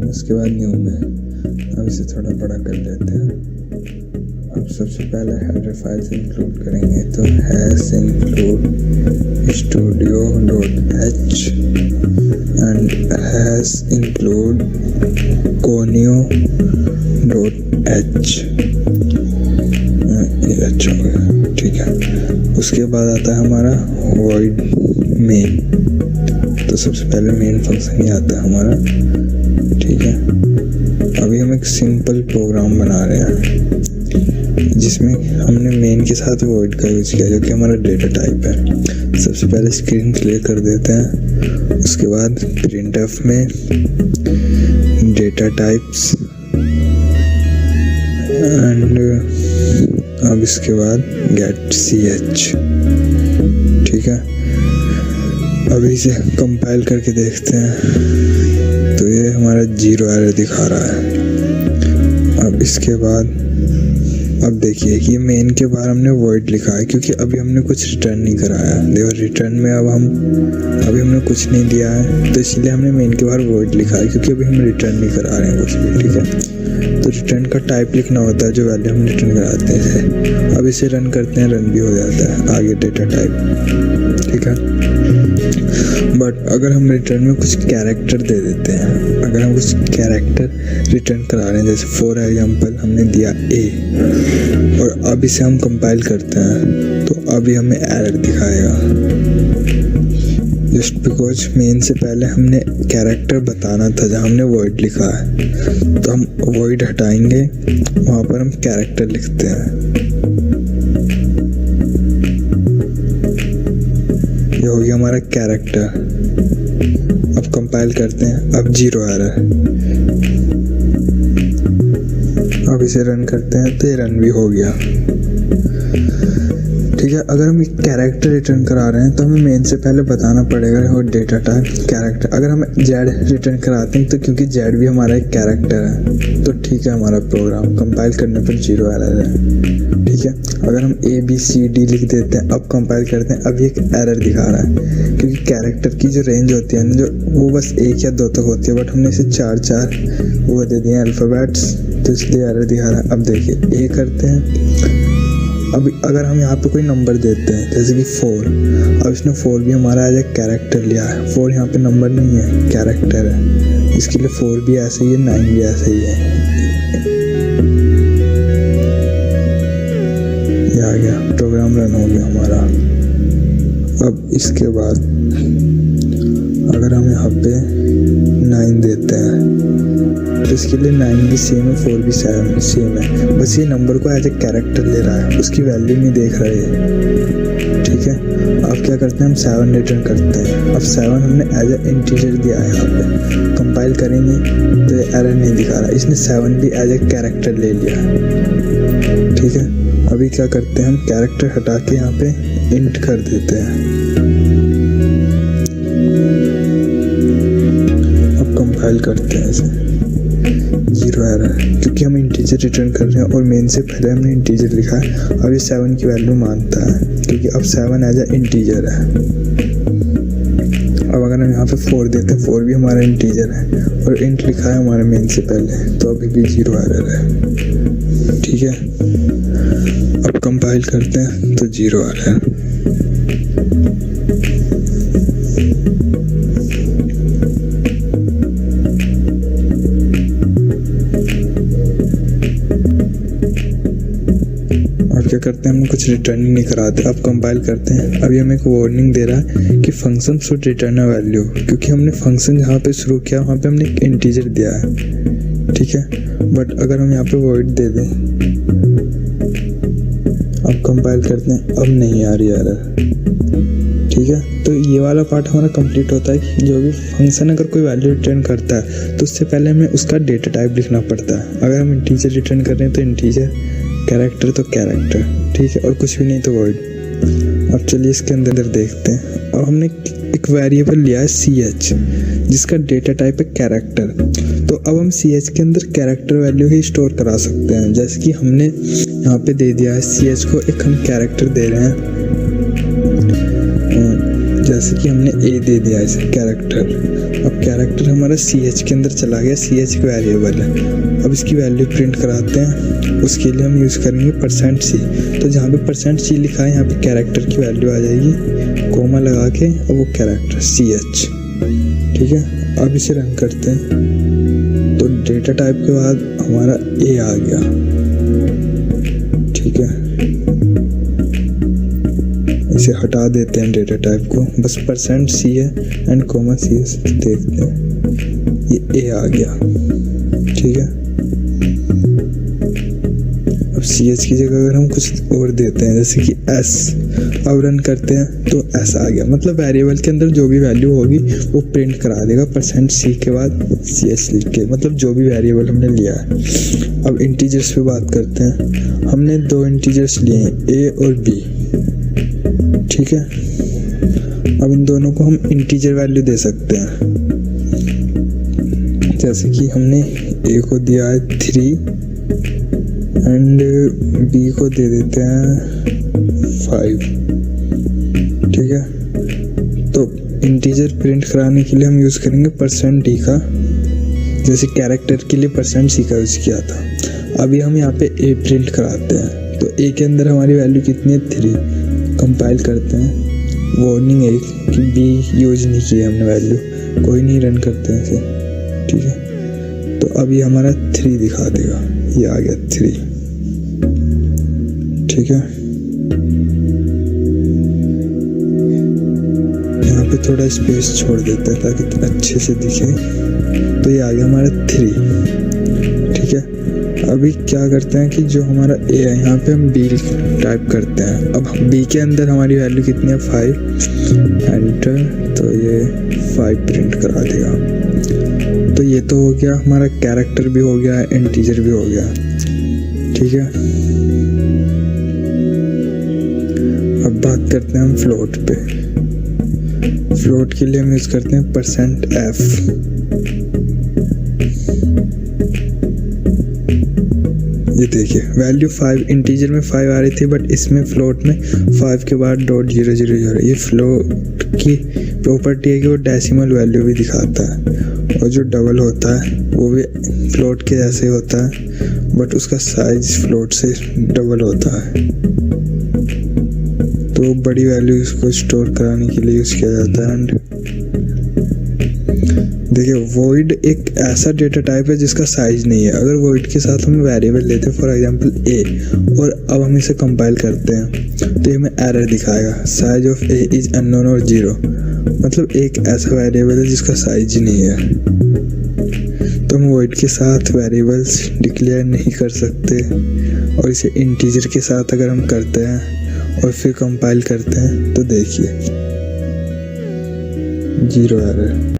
उसके बाद न्यू में अब इसे थोड़ा बड़ा कर लेते हैं। अब सबसे पहले हेडर फाइल्स इंक्लूड करेंगे, तो hash include studio.h and hash include conio.h। ये अच्छा हो गया, ठीक है। उसके बाद आता है हमारा void main, तो सबसे पहले मेन फंक्शन ही आता है हमारा, ठीक है। अभी हम एक सिंपल प्रोग्राम बना रहे हैं जिसमें हमने मेन के साथ void का यूज किया जो कि हमारा डेटा टाइप है। सबसे पहले स्क्रीन क्लियर कर देते हैं, उसके बाद printf में डेटा टाइप्स एंड अब इसके बाद get ch, ठीक है। अभी इसे कंपाइल करके देखते हैं, तो ये हमारा 0 एरर दिखा रहा है। अब इसके बाद अब देखिए कि मेन के बाहर हमने void लिखा है क्योंकि अभी हमने कुछ रिटर्न नहीं कराया। देखो रिटर्न में अभी हमने कुछ नहीं दिया है, तो इसलिए हमने मेन के बाहर void लिखा है क्योंकि अभी हम रिटर्न नहीं करा रहे हैं कुछ भी, ठीक है। तो रिटर्न का टाइप लिखना होता है जो वैल्यू हम रिटर्न कराते हैं। अब इसे रन करते हैं, रन भी हो जाता है आगे डेटा टाइप, ठीक है। बट अगर हम रिटर्न में कुछ कैरेक्टर दे देते हैं, अगर हम कुछ कैरेक्टर रिटर्न करा रहे हैं, जैसे फॉर एग्जांपल हमने दिया a और अब इसे हम कंपाइल करते हैं, तो अभी हमें एरर दिखाएगा जस्ट बिकॉज मेन से पहले हमने कैरेक्टर बताना था जहाँ हमने void लिखा है। तो हम void हटाएंगे, वहाँ पर हम कैरेक्टर लिखते हैं। ये हो गया हमारा कैरेक्टर। अब कंपाइल करते हैं, अब 0 एरर। अब इसे रन करते हैं, तो ये रन भी हो गया, ठीक है। अगर हम एक कैरेक्टर रिटर्न करा रहे हैं तो हमें मेन से पहले बताना पड़ेगा और डेटा टाइप कैरेक्टर। अगर हम जेड रिटर्न कराते हैं तो क्योंकि जेड भी हमारा एक कैरेक्टर है, तो ठीक है, हमारा प्रोग्राम कंपाइल करने पर 0 एरर है, ठीक है। अगर हम ABCD लिख देते हैं, अब कंपाइल करते हैं, अभी एक एरर दिखा रहा है क्योंकि कैरेक्टर की जो रेंज होती है जो वो बस 1 या 2 तक होती है, बट हमने इसे 4 वो दे दिए अल्फ़ाबेट्स, तो इसलिए एरर दिखा रहा है। अब देखिए A करते हैं, अब अगर हम यहाँ पे कोई नंबर देते हैं जैसे कि 4, अब इसने 4 भी हमारा एज ए कैरेक्टर लिया है। 4 यहाँ पे नंबर नहीं है, कैरेक्टर है, इसके लिए 4 भी ऐसे ही है, 9 भी ऐसे ही है। ये आ गया, प्रोग्राम रन हो गया हमारा। अब इसके बाद अगर हम यहाँ पे 9 देते हैं तो इसके लिए 9 भी सेम है, 4 भी सेम है, बस ये नंबर को एज ए कैरेक्टर ले रहा है, उसकी वैल्यू नहीं देख रहा है, ठीक है। अब क्या करते हैं, हम 7 रिटर्न करते हैं। अब 7 हमने एज ए इंटीजर दिया है, यहाँ पे कंपाइल करेंगे तो ये एरर नहीं दिखा रहा, इसने 7 भी एज ए कैरेक्टर ले लिया, ठीक है। अभी क्या करते हैं, हम कैरेक्टर हटा के यहाँ पे इंट कर देते हैं। अब कंपाइल करते हैं इसे, 0 एरर क्योंकि हम इंटीजर रिटर्न कर रहे हैं और मेन से पहले हमने इंटीजर लिखा है। अब ये 7 की वैल्यू मानता है क्योंकि अब 7 एज ए इंटीजर है। अब अगर हम यहाँ पे 4 देते हैं, 4 भी हमारा इंटीजर है और इंट लिखा है हमारे मेन से पहले, तो अभी भी 0 एरर है, ठीक है। अब कंपाइल करते हैं तो 0 एरर। क्या करते हैं, हम कुछ रिटर्न ही नहीं कराते। अब कंपाइल करते हैं, अभी हमें एक वार्निंग दे रहा है कि function should return a value, क्योंकि हमने फंक्शन जहाँ पे शुरू किया वहाँ पे हमने एक इंटीजर दिया है, ठीक है। बट अगर हम यहाँ पे void दे दें, अब कंपाइल करते हैं, अब नहीं आ रही एरर, ठीक है। तो ये वाला पार्ट हमारा कंप्लीट होता है कि जो भी फंक्शन अगर कोई वैल्यू रिटर्न करता है तो उससे पहले हमें उसका डेटा टाइप लिखना पड़ता है। अगर हम इंटीजर रिटर्न कर रहे हैं तो इंटीजर, कैरेक्टर तो कैरेक्टर, ठीक है, और कुछ भी नहीं तो void। अब चलिए इसके अंदर देखते हैं। अब हमने एक वेरिएबल लिया है ch जिसका डेटा टाइप है कैरेक्टर, तो अब हम ch के अंदर कैरेक्टर वैल्यू ही स्टोर करा सकते हैं। जैसे कि हमने यहाँ पे दे दिया है ch को एक हम कैरेक्टर दे रहे हैं, जैसे कि हमने a दे दिया है इसे कैरेक्टर, अब कैरेक्टर हमारा CH के अंदर चला गया, CH का वेरिएबल है। अब इसकी वैल्यू प्रिंट कराते हैं, उसके लिए हम यूज़ करेंगे %C। तो जहाँ पे %C लिखा है यहाँ पे कैरेक्टर की वैल्यू आ जाएगी, कोमा लगा के, और वो कैरेक्टर CH। ठीक है, अब इसे रन करते हैं तो डेटा टाइप के बाद हमारा A आ गया। ठीक है, इसे हटा देते हैं डेटा टाइप को, बस %C है एंड कोमा CS देखते हैं, ये A आ गया। ठीक है, अब CH की जगह अगर हम कुछ और देते हैं जैसे कि S, अब रन करते हैं तो S आ गया। मतलब वेरिएबल के अंदर जो भी वैल्यू होगी वो प्रिंट करा देगा %C के बाद CH लिख के, मतलब जो भी वेरिएबल हमने लिया है। अब इंटीजर्स पे बात करते हैं। हमने 2 इंटीजर्स लिए हैं, A और B। ठीक है, अब इन दोनों को हम इंटीजर वैल्यू दे सकते हैं। जैसे कि हमने A को दिया है 3 एंड B को दे देते हैं 5। ठीक है, तो इंटीजर प्रिंट कराने के लिए हम यूज़ करेंगे %D का, जैसे कैरेक्टर के लिए %C का यूज़ किया था। अभी हम यहाँ पे A प्रिंट कराते हैं, तो A के अंदर हमारी वैल्यू कितनी है 3। कंपाइल करते हैं, वार्निंग है कि B यूज नहीं की है हमने वैल्यू, कोई नहीं, रन करते हैं इसे। ठीक है, तो अभी हमारा 3 दिखा देगा, ये आ गया 3। ठीक है, यहाँ पे थोड़ा स्पेस छोड़ देते हैं ताकि अच्छे से दिखे, तो ये आ गया हमारा 3। ठीक है, अभी क्या करते हैं कि जो हमारा A है यहाँ पे हम B टाइप करते हैं। अब B के अंदर हमारी वैल्यू कितनी है 5, एंटर, तो ये 5 प्रिंट करा देगा। तो ये तो हो गया हमारा कैरेक्टर भी हो गया, इंटीजर भी हो गया। ठीक है, अब बात करते हैं हम फ्लोट पे। फ्लोट के लिए हम यूज़ करते हैं %F। ये देखिए वैल्यू 5, इंटीजर में 5 आ रही थी, बट इसमें फ्लोट में 5 के बाद .000। ये फ्लोट की प्रॉपर्टी है कि वो डेसिमल वैल्यू भी दिखाता है, और जो डबल होता है वो भी फ्लोट के जैसे होता है, बट उसका साइज फ्लोट से डबल होता है। तो बड़ी वैल्यू इसको स्टोर कराने के लिए यूज़ किया जाता है। एंड देखिए वॉइड एक ऐसा डेटा टाइप है जिसका साइज नहीं है। अगर वॉइड के साथ हम वेरिएबल लेते हैं फॉर एग्जांपल A, और अब हम इसे कंपाइल करते हैं तो ये हमें एरर दिखाएगा, size of A is unknown और 0। मतलब एक ऐसा वेरिएबल है जिसका साइज ही नहीं है, तो हम वॉइड के साथ वेरिएबल्स डिक्लेयर नहीं कर सकते। और इसे इंटीजर के साथ अगर हम करते हैं और फिर कंपाइल करते हैं तो देखिए 0 एरर।